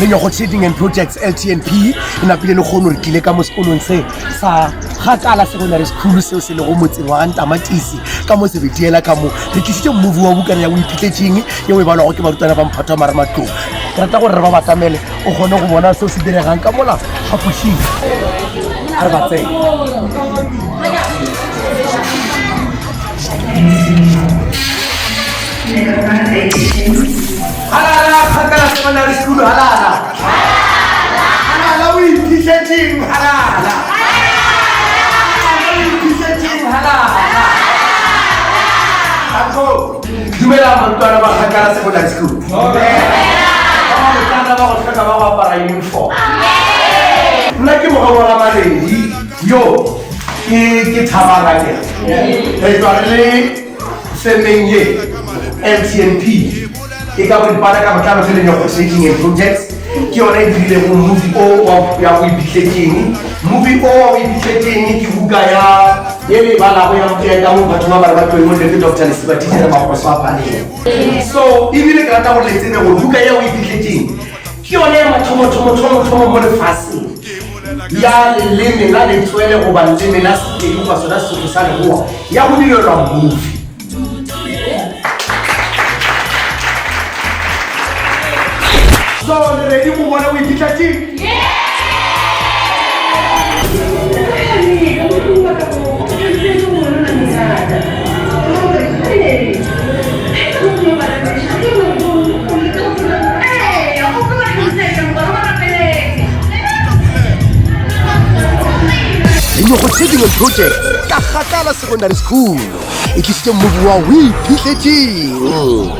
Lenyogo Trading and Projects LTNP e napile le kgono re tlile ka mo sekolong se sa Kgakala Secondary School seo se le go motseng wa Ntamatisi ka mo sebetiela ka mo re tlisitse movie wa bukana ya o iphitlhetseng ye o e balwa go ke barutwana ba Mphato wa Marematlou ke rata gore re ba batamele o kgone go bona seo se diregang ka mola phapošing a re ba tsene halala Kgakala Secondary School halala halala o iphitlhetseng halala dumela barutwana ba Kgakala Secondary School ba go tlhoka ba go apara uniform nna ke mogabora maledi yo ke thabagane re tswa re le femeng ye LTNP e ka bo dipana ka botlalo ke Lenyogo Trading and Projects ke yona e dirile go movie o ya go iphitlhetseng movie o wa go iphitlhetseng ke buka ya ele bala go ya ka mo batho ba ba tlo mo le Dr. Lesiba Tshela Magoso a paneng so ebile ke rata go letsene go buka ya go iphitlhetseng ke yona ya mathomo mo lefatsheng ya leleme la letswele go ba leleme la seteng go ba sona setho sa legoa ya go direlwa movie so le ready go bona o iphitlhetseng Lenyogo Trading and Projects ka Kgakala Secondary School e tlisitse movie wa o iphitlhetseng